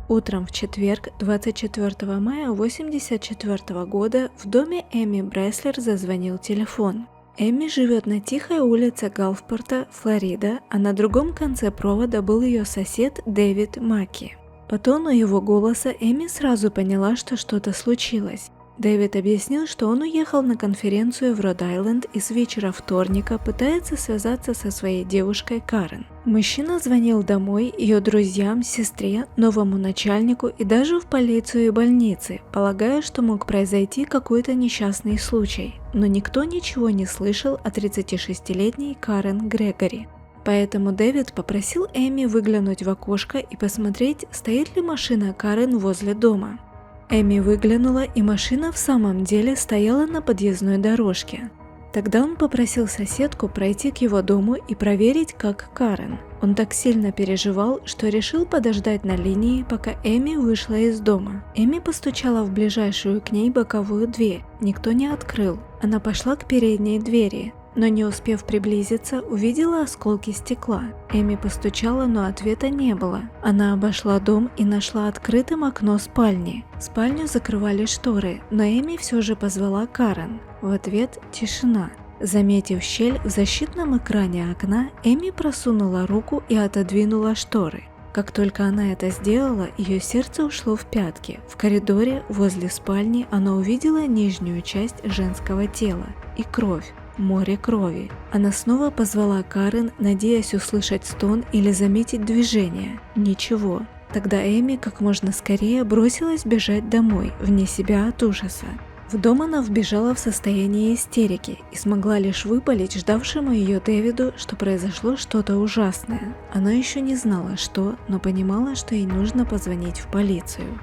Утром в четверг, 24 мая 1984 года, в доме Эми Бреслер зазвонил телефон. Эми живет на тихой улице Галфпорта, Флорида, а на другом конце провода был ее сосед Дэвид Маки. По тону его голоса Эми сразу поняла, что что-то случилось. Дэвид объяснил, что он уехал на конференцию в Род-Айленд и с вечера вторника пытается связаться со своей девушкой Карен. Мужчина звонил домой, ее друзьям, сестре, новому начальнику и даже в полицию и больницы, полагая, что мог произойти какой-то несчастный случай. Но никто ничего не слышал о 36-летней Карен Грегори. Поэтому Дэвид попросил Эми выглянуть в окошко и посмотреть, стоит ли машина Карен возле дома. Эми выглянула, и машина в самом деле стояла на подъездной дорожке. Тогда он попросил соседку пройти к его дому и проверить, как Карен. Он так сильно переживал, что решил подождать на линии, пока Эми вышла из дома. Эми постучала в ближайшую к ней боковую дверь. Никто не открыл. Она пошла к передней двери, но не успев приблизиться, увидела осколки стекла. Эми постучала, но ответа не было. Она обошла дом и нашла открытым окно спальни. Спальню закрывали шторы, но Эми все же позвала Карен. В ответ тишина. Заметив щель в защитном экране окна, Эми просунула руку и отодвинула шторы. Как только она это сделала, ее сердце ушло в пятки. В коридоре возле спальни она увидела нижнюю часть женского тела и кровь. Море крови. Она снова позвала Карен, надеясь услышать стон или заметить движение. Ничего. Тогда Эми как можно скорее бросилась бежать домой, вне себя от ужаса. В дом она вбежала в состоянии истерики и смогла лишь выпалить ждавшему ее Дэвиду, что произошло что-то ужасное. Она еще не знала, что, но понимала, что ей нужно позвонить в полицию.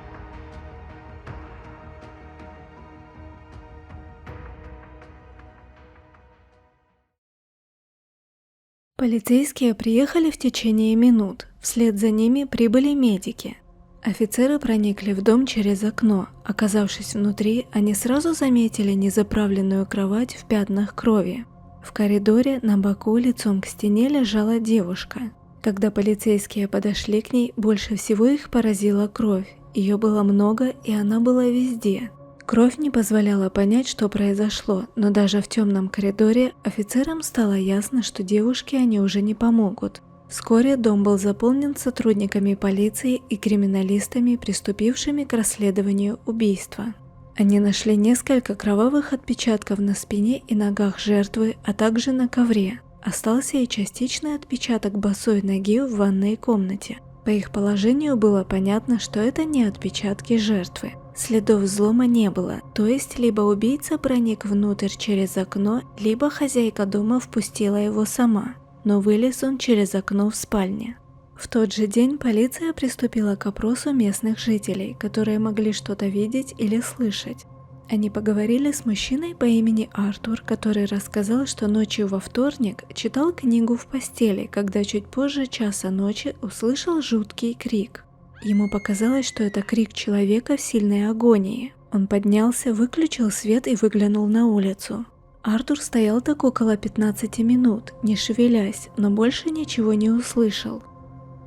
Полицейские приехали в течение минут, вслед за ними прибыли медики. Офицеры проникли в дом через окно. Оказавшись внутри, они сразу заметили незаправленную кровать в пятнах крови. В коридоре на боку лицом к стене лежала девушка. Когда полицейские подошли к ней, больше всего их поразила кровь. Ее было много, и она была везде. Кровь не позволяла понять, что произошло, но даже в темном коридоре офицерам стало ясно, что девушке они уже не помогут. Вскоре дом был заполнен сотрудниками полиции и криминалистами, приступившими к расследованию убийства. Они нашли несколько кровавых отпечатков на спине и ногах жертвы, а также на ковре. Остался и частичный отпечаток босой ноги в ванной комнате. По их положению было понятно, что это не отпечатки жертвы. Следов взлома не было, то есть либо убийца проник внутрь через окно, либо хозяйка дома впустила его сама, но вылез он через окно в спальне. В тот же день полиция приступила к опросу местных жителей, которые могли что-то видеть или слышать. Они поговорили с мужчиной по имени Артур, который рассказал, что ночью во вторник читал книгу в постели, когда чуть позже часа ночи услышал жуткий крик. Ему показалось, что это крик человека в сильной агонии. Он поднялся, выключил свет и выглянул на улицу. Артур стоял так около 15 минут, не шевелясь, но больше ничего не услышал.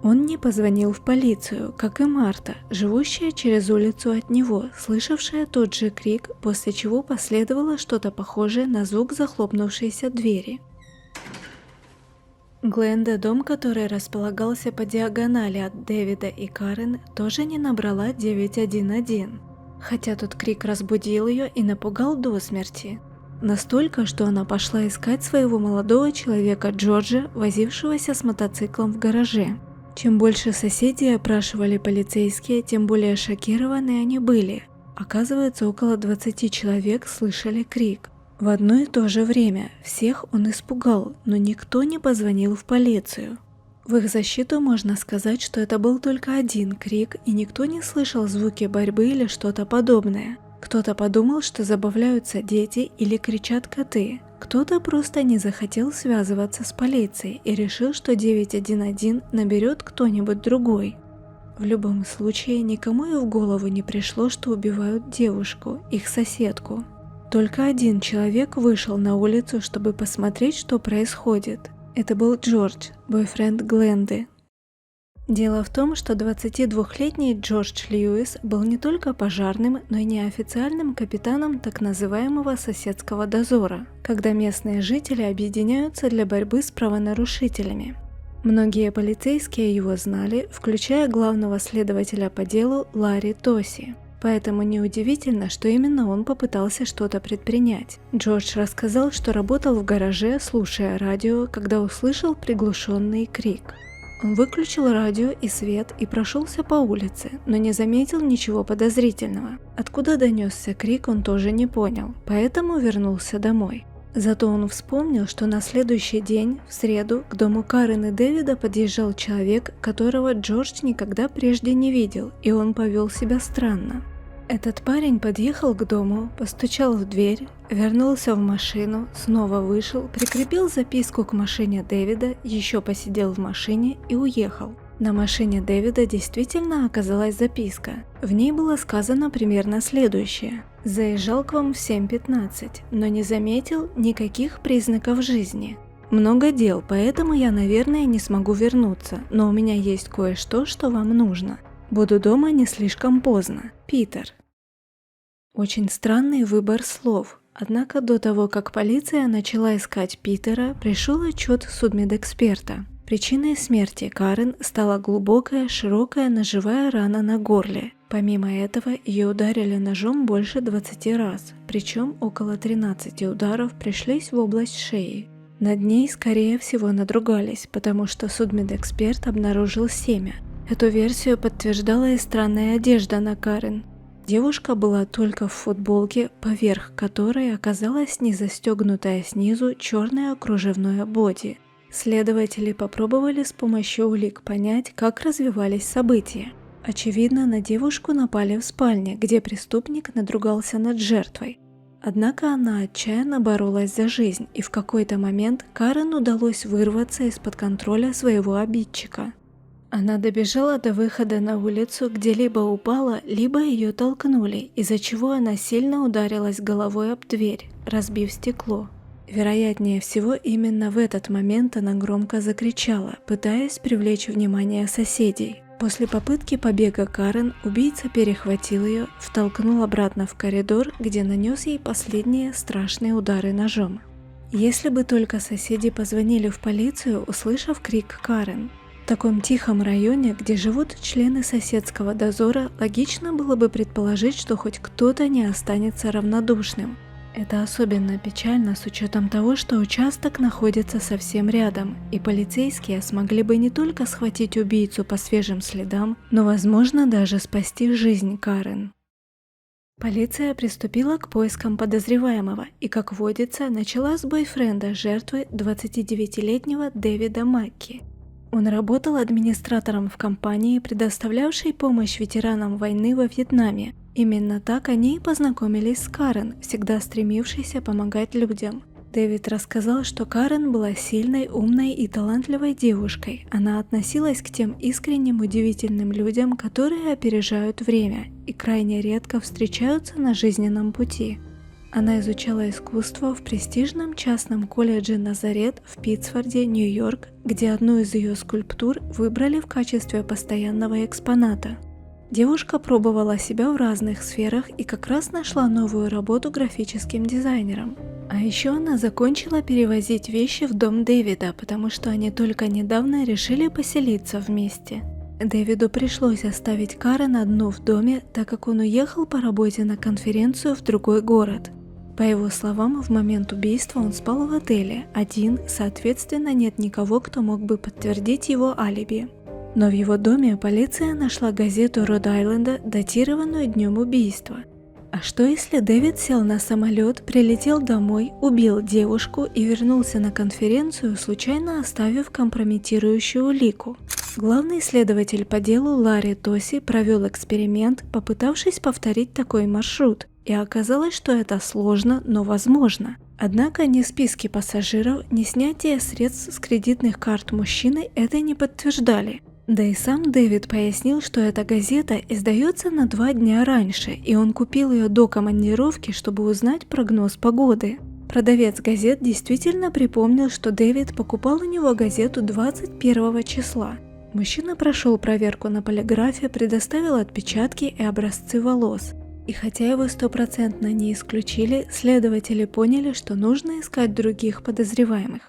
Он не позвонил в полицию, как и Марта, живущая через улицу от него, слышавшая тот же крик, после чего последовало что-то похожее на звук захлопнувшейся двери. Гленда, дом, который располагался по диагонали от Дэвида и Карен, тоже не набрала 911, хотя тот крик разбудил ее и напугал до смерти. Настолько, что она пошла искать своего молодого человека Джорджа, возившегося с мотоциклом в гараже. Чем больше соседей опрашивали полицейские, тем более шокированы они были. Оказывается, около 20 человек слышали крик. В одно и то же время всех он испугал, но никто не позвонил в полицию. В их защиту можно сказать, что это был только один крик, и никто не слышал звуки борьбы или что-то подобное. Кто-то подумал, что забавляются дети или кричат коты. Кто-то просто не захотел связываться с полицией и решил, что 911 наберет кто-нибудь другой. В любом случае, никому и в голову не пришло, что убивают девушку, их соседку. Только один человек вышел на улицу, чтобы посмотреть, что происходит. Это был Джордж, бойфренд Гленды. Дело в том, что 22-летний Джордж Льюис был не только пожарным, но и неофициальным капитаном так называемого соседского дозора, когда местные жители объединяются для борьбы с правонарушителями. Многие полицейские его знали, включая главного следователя по делу Ларри Тоси. Поэтому неудивительно, что именно он попытался что-то предпринять. Джордж рассказал, что работал в гараже, слушая радио, когда услышал приглушенный крик. Он выключил радио и свет и прошелся по улице, но не заметил ничего подозрительного. Откуда донесся крик, он тоже не понял, поэтому вернулся домой. Зато он вспомнил, что на следующий день, в среду, к дому Карен и Дэвида подъезжал человек, которого Джордж никогда прежде не видел, и он повел себя странно. Этот парень подъехал к дому, постучал в дверь, вернулся в машину, снова вышел, прикрепил записку к машине Дэвида, еще посидел в машине и уехал. На машине Дэвида действительно оказалась записка. В ней было сказано примерно следующее: «Заезжал к вам в 7:15, но не заметил никаких признаков жизни. Много дел, поэтому я, наверное, не смогу вернуться, но у меня есть кое-что, что вам нужно. Буду дома не слишком поздно. Питер». Очень странный выбор слов. Однако до того, как полиция начала искать Питера, пришел отчет судмедэксперта. Причиной смерти Карен стала глубокая, широкая ножевая рана на горле. Помимо этого, ее ударили ножом больше 20 раз, причем около 13 ударов пришлись в область шеи. Над ней, скорее всего, надругались, потому что судмедэксперт обнаружил семя. Эту версию подтверждала и странная одежда на Карен. Девушка была только в футболке, поверх которой оказалась незастегнутая снизу черное кружевное боди. Следователи попробовали с помощью улик понять, как развивались события. Очевидно, на девушку напали в спальне, где преступник надругался над жертвой. Однако она отчаянно боролась за жизнь, и в какой-то момент Карен удалось вырваться из-под контроля своего обидчика. Она добежала до выхода на улицу, где либо упала, либо ее толкнули, из-за чего она сильно ударилась головой об дверь, разбив стекло. Вероятнее всего, именно в этот момент она громко закричала, пытаясь привлечь внимание соседей. После попытки побега Карен убийца перехватил ее, втолкнул обратно в коридор, где нанес ей последние страшные удары ножом. Если бы только соседи позвонили в полицию, услышав крик Карен. В таком тихом районе, где живут члены соседского дозора, логично было бы предположить, что хоть кто-то не останется равнодушным. Это особенно печально с учетом того, что участок находится совсем рядом, и полицейские смогли бы не только схватить убийцу по свежим следам, но, возможно, даже спасти жизнь Карен. Полиция приступила к поискам подозреваемого и, как водится, начала с бойфренда жертвы 29-летнего Дэвида Макки. Он работал администратором в компании, предоставлявшей помощь ветеранам войны во Вьетнаме. Именно так они и познакомились с Карен, всегда стремившейся помогать людям. Дэвид рассказал, что Карен была сильной, умной и талантливой девушкой. Она относилась к тем искренним, удивительным людям, которые опережают время и крайне редко встречаются на жизненном пути. Она изучала искусство в престижном частном колледже Назарет в Питтсфорде, Нью-Йорк, где одну из ее скульптур выбрали в качестве постоянного экспоната. Девушка пробовала себя в разных сферах и как раз нашла новую работу графическим дизайнером. А еще она закончила перевозить вещи в дом Дэвида, потому что они только недавно решили поселиться вместе. Дэвиду пришлось оставить Карен одну в доме, так как он уехал по работе на конференцию в другой город. По его словам, в момент убийства он спал в отеле, один, соответственно, нет никого, кто мог бы подтвердить его алиби. Но в его доме полиция нашла газету Род-Айленда, датированную днем убийства. А что если Дэвид сел на самолет, прилетел домой, убил девушку и вернулся на конференцию, случайно оставив компрометирующую улику? Главный следователь по делу Ларри Тоси провел эксперимент, попытавшись повторить такой маршрут, и оказалось, что это сложно, но возможно. Однако ни списки пассажиров, ни снятие средств с кредитных карт мужчины это не подтверждали. Да и сам Дэвид пояснил, что эта газета издается на 2 дня раньше, и он купил ее до командировки, чтобы узнать прогноз погоды. Продавец газет действительно припомнил, что Дэвид покупал у него газету 21 числа. Мужчина прошел проверку на полиграфе, предоставил отпечатки и образцы волос. И хотя его стопроцентно не исключили, следователи поняли, что нужно искать других подозреваемых.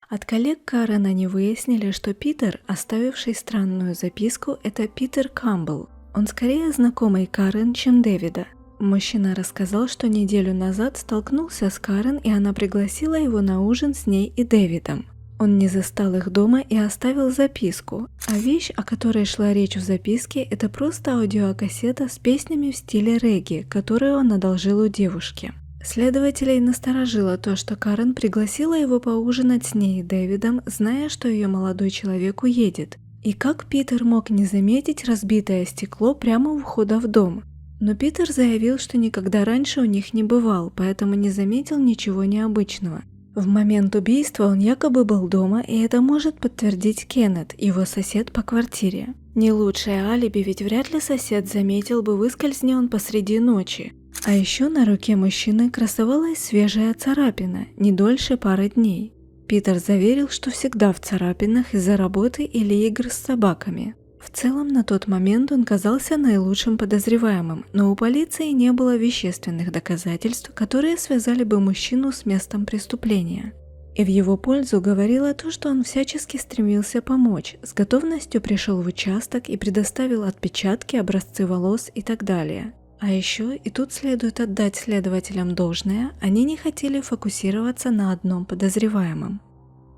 От коллег Карен они выяснили, что Питер, оставивший странную записку, это Питер Кампбелл. Он скорее знакомый Карен, чем Дэвида. Мужчина рассказал, что неделю назад столкнулся с Карен, и она пригласила его на ужин с ней и Дэвидом. Он не застал их дома и оставил записку, а вещь, о которой шла речь в записке, это просто аудиокассета с песнями в стиле регги, которую он одолжил у девушки. Следователей насторожило то, что Карен пригласила его поужинать с ней и Дэвидом, зная, что ее молодой человек уедет. И как Питер мог не заметить разбитое стекло прямо у входа в дом? Но Питер заявил, что никогда раньше у них не бывал, поэтому не заметил ничего необычного. В момент убийства он якобы был дома, и это может подтвердить Кеннет, его сосед по квартире. Не лучшее алиби, ведь вряд ли сосед заметил бы, выскользни он посреди ночи. А еще на руке мужчины красовалась свежая царапина, не дольше пары дней. Питер заверил, что всегда в царапинах из-за работы или игр с собаками. В целом, на тот момент он казался наилучшим подозреваемым, но у полиции не было вещественных доказательств, которые связали бы мужчину с местом преступления. И в его пользу говорило то, что он всячески стремился помочь, с готовностью пришел в участок и предоставил отпечатки, образцы волос и так далее. А еще, и тут следует отдать следователям должное, они не хотели фокусироваться на одном подозреваемом.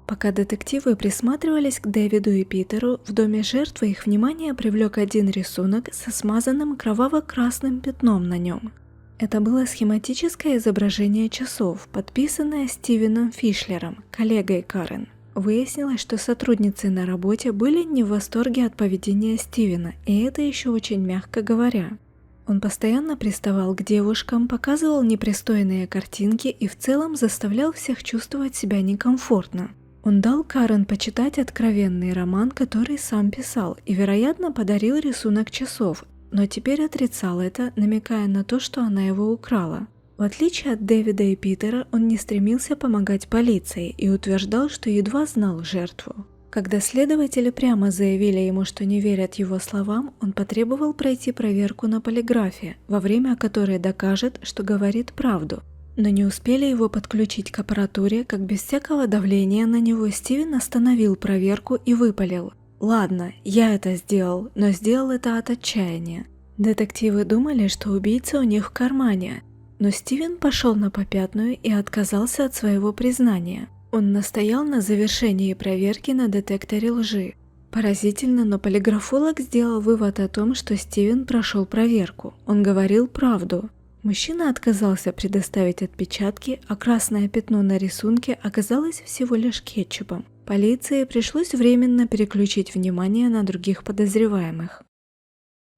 Пока детективы присматривались к Дэвиду и Питеру, в доме жертвы их внимание привлек один рисунок со смазанным кроваво-красным пятном на нем. Это было схематическое изображение часов, подписанное Стивеном Фишлером, коллегой Карен. Выяснилось, что сотрудницы на работе были не в восторге от поведения Стивена, и это еще очень мягко говоря. Он постоянно приставал к девушкам, показывал непристойные картинки и в целом заставлял всех чувствовать себя некомфортно. Он дал Карен почитать откровенный роман, который сам писал, и, вероятно, подарил рисунок часов, но теперь отрицал это, намекая на то, что она его украла. В отличие от Дэвида и Питера, он не стремился помогать полиции и утверждал, что едва знал жертву. Когда следователи прямо заявили ему, что не верят его словам, он потребовал пройти проверку на полиграфе, во время которой докажет, что говорит правду. Но не успели его подключить к аппаратуре, как без всякого давления на него Стивен остановил проверку и выпалил: «Ладно, я это сделал, но сделал это от отчаяния». Детективы думали, что убийца у них в кармане, но Стивен пошел на попятную и отказался от своего признания. Он настоял на завершении проверки на детекторе лжи. Поразительно, но полиграфолог сделал вывод о том, что Стивен прошел проверку. Он говорил правду. Мужчина отказался предоставить отпечатки, а красное пятно на рисунке оказалось всего лишь кетчупом. Полиции пришлось временно переключить внимание на других подозреваемых.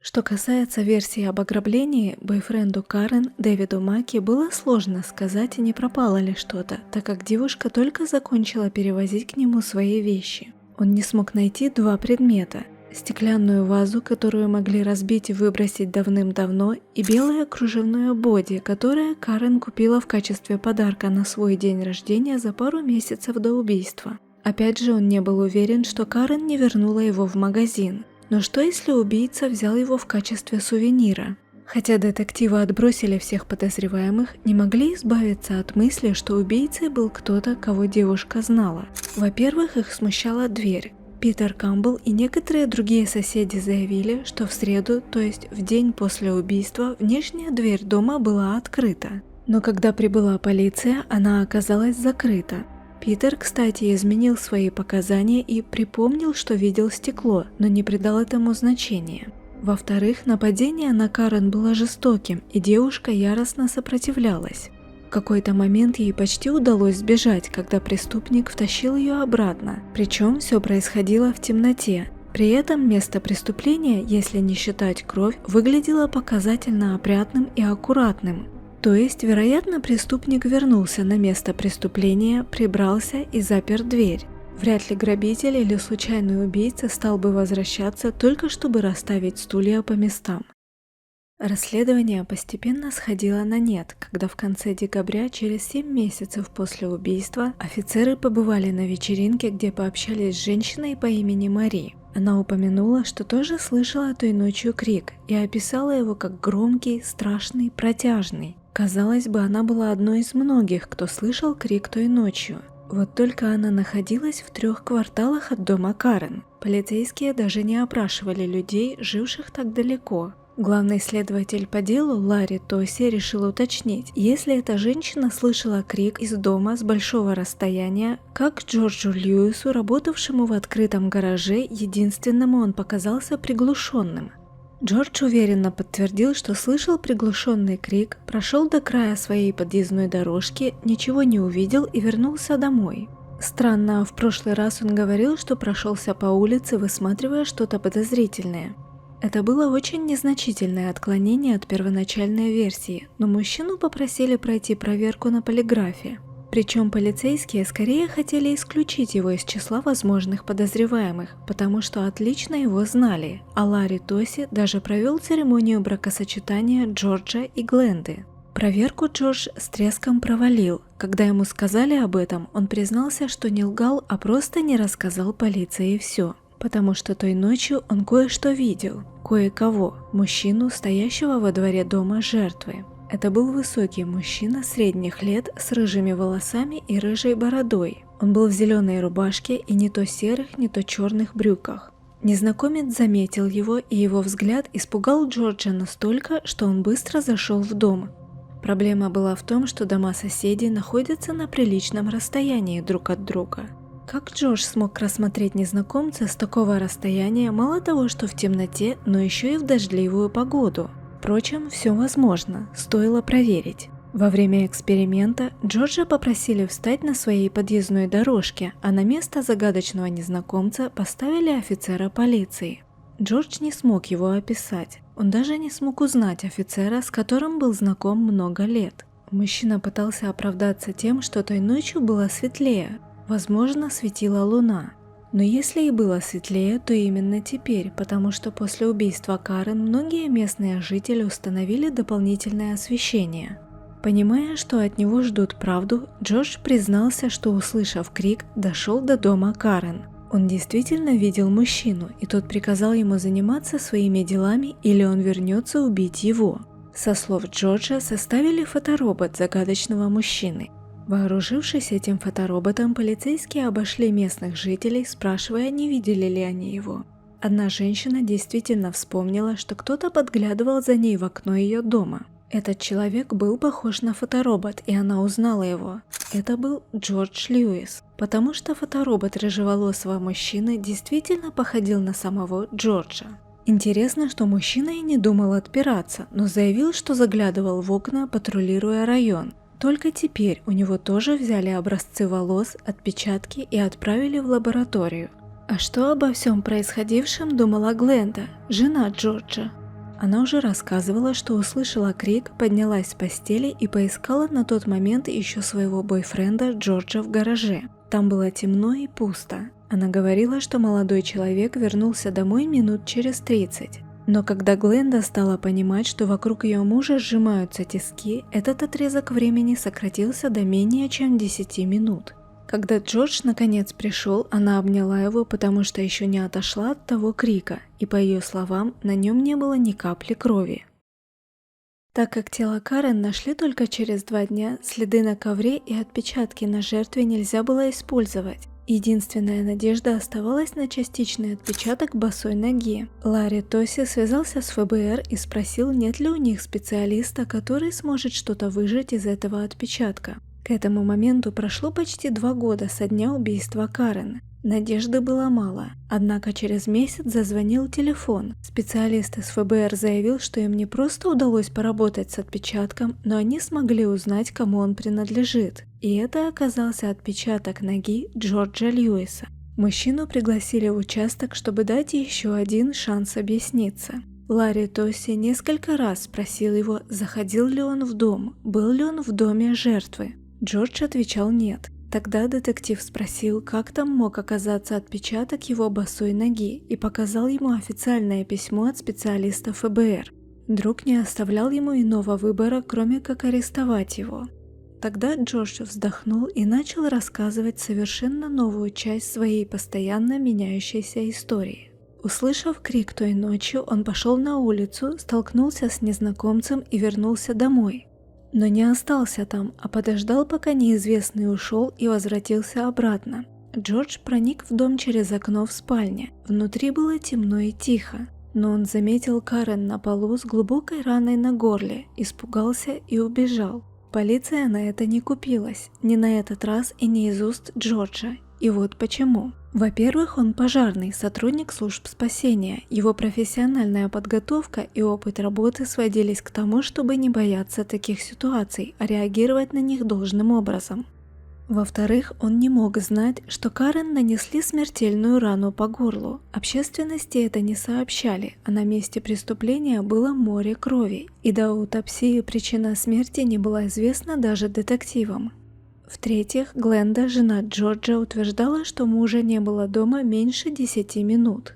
Что касается версии об ограблении, бойфренду Карен, Дэвиду Маки, было сложно сказать, не пропало ли что-то, так как девушка только закончила перевозить к нему свои вещи. Он не смог найти два предмета: стеклянную вазу, которую могли разбить и выбросить давным-давно, и белое кружевное боди, которое Карен купила в качестве подарка на свой день рождения за пару месяцев до убийства. Опять же, он не был уверен, что Карен не вернула его в магазин. Но что если убийца взял его в качестве сувенира? Хотя детективы отбросили всех подозреваемых, не могли избавиться от мысли, что убийцей был кто-то, кого девушка знала. Во-первых, их смущала дверь. Питер Кампбелл и некоторые другие соседи заявили, что в среду, то есть в день после убийства, внешняя дверь дома была открыта. Но когда прибыла полиция, она оказалась закрыта. Питер, кстати, изменил свои показания и припомнил, что видел стекло, но не придал этому значения. Во-вторых, нападение на Карен было жестоким, и девушка яростно сопротивлялась. В какой-то момент ей почти удалось сбежать, когда преступник втащил ее обратно, причем все происходило в темноте. При этом место преступления, если не считать кровь, выглядело показательно опрятным и аккуратным. То есть, вероятно, преступник вернулся на место преступления, прибрался и запер дверь. Вряд ли грабитель или случайный убийца стал бы возвращаться только чтобы расставить стулья по местам. Расследование постепенно сходило на нет, когда в конце декабря, через 7 месяцев после убийства, офицеры побывали на вечеринке, где пообщались с женщиной по имени Мари. Она упомянула, что тоже слышала той ночью крик и описала его как громкий, страшный, протяжный. Казалось бы, она была одной из многих, кто слышал крик той ночью. Вот только она находилась в 3 кварталах от дома Карен. Полицейские даже не опрашивали людей, живших так далеко. Главный следователь по делу Ларри Тоси решил уточнить, если эта женщина слышала крик из дома с большого расстояния, как Джорджу Льюису, работавшему в открытом гараже, единственному он показался приглушенным. Джордж уверенно подтвердил, что слышал приглушенный крик, прошел до края своей подъездной дорожки, ничего не увидел и вернулся домой. Странно, в прошлый раз он говорил, что прошелся по улице, высматривая что-то подозрительное. Это было очень незначительное отклонение от первоначальной версии, но мужчину попросили пройти проверку на полиграфе. Причем полицейские скорее хотели исключить его из числа возможных подозреваемых, потому что отлично его знали, а Ларри Тоси даже провел церемонию бракосочетания Джорджа и Гленды. Проверку Джордж с треском провалил. Когда ему сказали об этом, он признался, что не лгал, а просто не рассказал полиции все. Потому что той ночью он кое-что видел, кое-кого, мужчину, стоящего во дворе дома жертвы. Это был высокий мужчина средних лет с рыжими волосами и рыжей бородой. Он был в зеленой рубашке и не то серых, не то черных брюках. Незнакомец заметил его, и его взгляд испугал Джорджа настолько, что он быстро зашел в дом. Проблема была в том, что дома соседей находятся на приличном расстоянии друг от друга. Как Джордж смог рассмотреть незнакомца с такого расстояния, мало того, что в темноте, но еще и в дождливую погоду? Впрочем, все возможно, стоило проверить. Во время эксперимента Джорджа попросили встать на своей подъездной дорожке, а на место загадочного незнакомца поставили офицера полиции. Джордж не смог его описать, он даже не смог узнать офицера, с которым был знаком много лет. Мужчина пытался оправдаться тем, что той ночью было светлее. Возможно, светила луна. Но если и было светлее, то именно теперь, потому что после убийства Карен многие местные жители установили дополнительное освещение. Понимая, что от него ждут правду, Джордж признался, что, услышав крик, дошел до дома Карен. Он действительно видел мужчину, и тот приказал ему заниматься своими делами, или он вернется убить его. Со слов Джорджа составили фоторобот загадочного мужчины. Вооружившись этим фотороботом, полицейские обошли местных жителей, спрашивая, не видели ли они его. Одна женщина действительно вспомнила, что кто-то подглядывал за ней в окно ее дома. Этот человек был похож на фоторобот, и она узнала его. Это был Джордж Льюис, потому что фоторобот рыжеволосого мужчины действительно походил на самого Джорджа. Интересно, что мужчина и не думал отпираться, но заявил, что заглядывал в окна, патрулируя район. Только теперь у него тоже взяли образцы волос, отпечатки и отправили в лабораторию. А что обо всем происходившем думала Гленда, жена Джорджа? Она уже рассказывала, что услышала крик, поднялась с постели и поискала на тот момент еще своего бойфренда Джорджа в гараже. Там было темно и пусто. Она говорила, что молодой человек вернулся домой минут через 30. Но когда Гленда стала понимать, что вокруг ее мужа сжимаются тиски, этот отрезок времени сократился до менее чем 10 минут. Когда Джордж наконец пришел, она обняла его, потому что еще не отошла от того крика, и по ее словам, на нем не было ни капли крови. Так как тело Карен нашли только через 2 дня, следы на ковре и отпечатки на жертве нельзя было использовать. Единственная надежда оставалась на частичный отпечаток босой ноги. Ларри Тоси связался с ФБР и спросил, нет ли у них специалиста, который сможет что-то выжать из этого отпечатка. К этому моменту прошло почти 2 года со дня убийства Карен. Надежды было мало, однако через месяц зазвонил телефон. Специалист из ФБР заявил, что им не просто удалось поработать с отпечатком, но они смогли узнать, кому он принадлежит. И это оказался отпечаток ноги Джорджа Льюиса. Мужчину пригласили в участок, чтобы дать еще один шанс объясниться. Ларри Тоси несколько раз спросил его, заходил ли он в дом, был ли он в доме жертвы. Джордж отвечал нет. Тогда детектив спросил, как там мог оказаться отпечаток его босой ноги, и показал ему официальное письмо от специалиста ФБР. Друг не оставлял ему иного выбора, кроме как арестовать его. Тогда Джордж вздохнул и начал рассказывать совершенно новую часть своей постоянно меняющейся истории. Услышав крик той ночью, он пошел на улицу, столкнулся с незнакомцем и вернулся домой. Но не остался там, а подождал, пока неизвестный ушел, и возвратился обратно. Джордж проник в дом через окно в спальне. Внутри было темно и тихо, но он заметил Карен на полу с глубокой раной на горле, испугался и убежал. Полиция на это не купилась, ни на этот раз и не из уст Джорджа. И вот почему. Во-первых, он пожарный, сотрудник служб спасения. Его профессиональная подготовка и опыт работы сводились к тому, чтобы не бояться таких ситуаций, а реагировать на них должным образом. Во-вторых, он не мог знать, что Карен нанесли смертельную рану по горлу. Общественности это не сообщали, а на месте преступления было море крови, и до аутопсии причина смерти не была известна даже детективам. В-третьих, Гленда, жена Джорджа, утверждала, что мужа не было дома меньше 10 минут.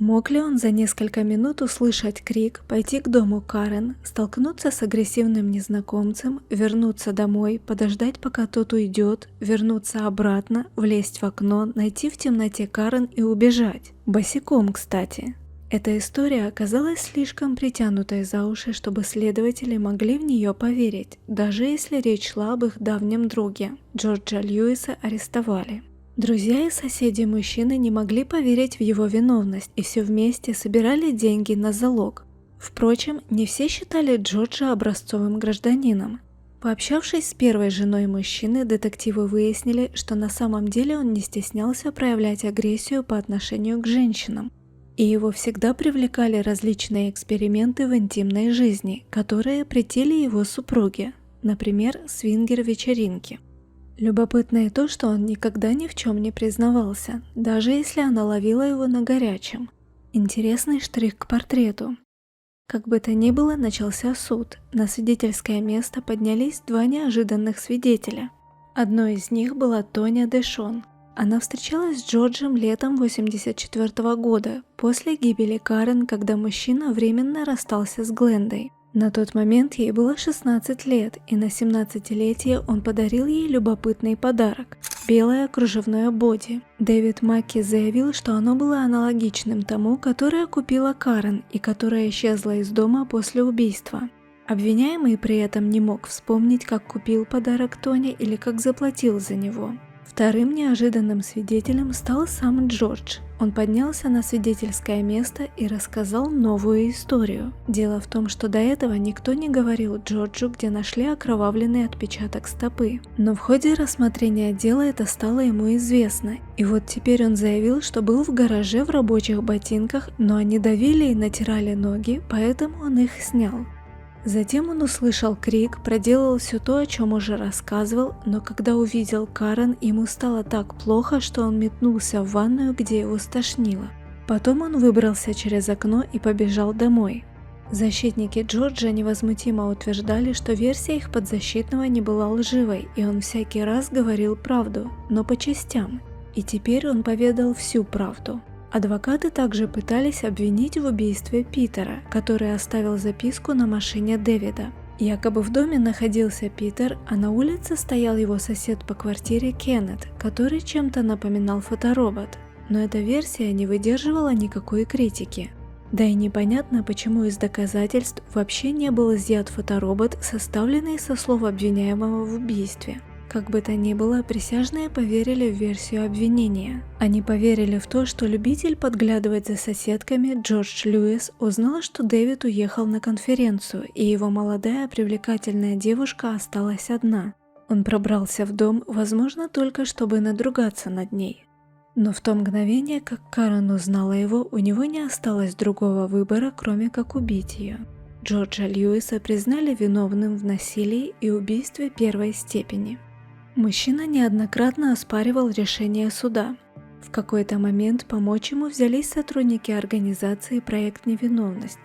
Мог ли он за несколько минут услышать крик, пойти к дому Карен, столкнуться с агрессивным незнакомцем, вернуться домой, подождать, пока тот уйдет, вернуться обратно, влезть в окно, найти в темноте Карен и убежать? Босиком, кстати. Эта история оказалась слишком притянутой за уши, чтобы следователи могли в нее поверить, даже если речь шла об их давнем друге. Джорджа Льюиса арестовали. Друзья и соседи мужчины не могли поверить в его виновность и все вместе собирали деньги на залог. Впрочем, не все считали Джорджа образцовым гражданином. Пообщавшись с первой женой мужчины, детективы выяснили, что на самом деле он не стеснялся проявлять агрессию по отношению к женщинам. И его всегда привлекали различные эксперименты в интимной жизни, которые претили его супруге, например, свингер-вечеринки. Любопытно и то, что он никогда ни в чем не признавался, даже если она ловила его на горячем. Интересный штрих к портрету. Как бы то ни было, начался суд. На свидетельское место поднялись два неожиданных свидетеля. Одной из них была Тоня Дэшон. Она встречалась с Джорджем летом 1984 года, после гибели Карен, когда мужчина временно расстался с Глендой. На тот момент ей было 16 лет, и на 17-летие он подарил ей любопытный подарок – белое кружевное боди. Дэвид Макки заявил, что оно было аналогичным тому, которое купила Карен и которое исчезло из дома после убийства. Обвиняемый при этом не мог вспомнить, как купил подарок Тони или как заплатил за него. Вторым неожиданным свидетелем стал сам Джордж. Он поднялся на свидетельское место и рассказал новую историю. Дело в том, что до этого никто не говорил Джорджу, где нашли окровавленный отпечаток стопы. Но в ходе рассмотрения дела это стало ему известно. И вот теперь он заявил, что был в гараже в рабочих ботинках, но они давили и натирали ноги, поэтому он их снял. Затем он услышал крик, проделал все то, о чем уже рассказывал, но когда увидел Карен, ему стало так плохо, что он метнулся в ванную, где его стошнило. Потом он выбрался через окно и побежал домой. Защитники Джорджа невозмутимо утверждали, что версия их подзащитного не была лживой, и он всякий раз говорил правду, но по частям. И теперь он поведал всю правду. Адвокаты также пытались обвинить в убийстве Питера, который оставил записку на машине Дэвида. Якобы в доме находился Питер, а на улице стоял его сосед по квартире Кеннет, который чем-то напоминал фоторобот. Но эта версия не выдерживала никакой критики. Да и непонятно, почему из доказательств вообще не был изъят фоторобот, составленный со слов обвиняемого в убийстве. Как бы то ни было, присяжные поверили в версию обвинения. Они поверили в то, что любитель подглядывать за соседками Джордж Льюис узнал, что Дэвид уехал на конференцию, и его молодая привлекательная девушка осталась одна. Он пробрался в дом, возможно, только чтобы надругаться над ней. Но в то мгновение, как Карен узнала его, у него не осталось другого выбора, кроме как убить ее. Джорджа Льюиса признали виновным в насилии и убийстве первой степени. Мужчина неоднократно оспаривал решение суда. В какой-то момент помочь ему взялись сотрудники организации «Проект Невиновность».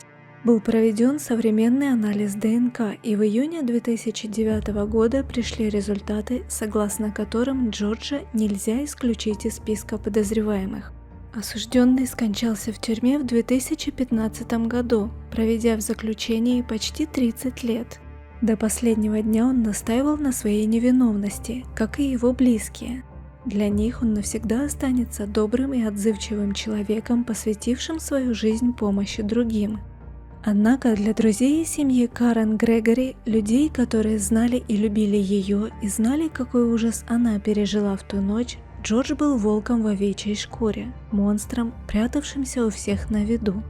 Был проведен современный анализ ДНК, и в июне 2009 года пришли результаты, согласно которым Джорджа нельзя исключить из списка подозреваемых. Осужденный скончался в тюрьме в 2015 году, проведя в заключении почти 30 лет. До последнего дня он настаивал на своей невиновности, как и его близкие. Для них он навсегда останется добрым и отзывчивым человеком, посвятившим свою жизнь помощи другим. Однако для друзей и семьи Карен Грегори, людей, которые знали и любили ее и знали, какой ужас она пережила в ту ночь, Джордж был волком в овечьей шкуре, монстром, прятавшимся у всех на виду.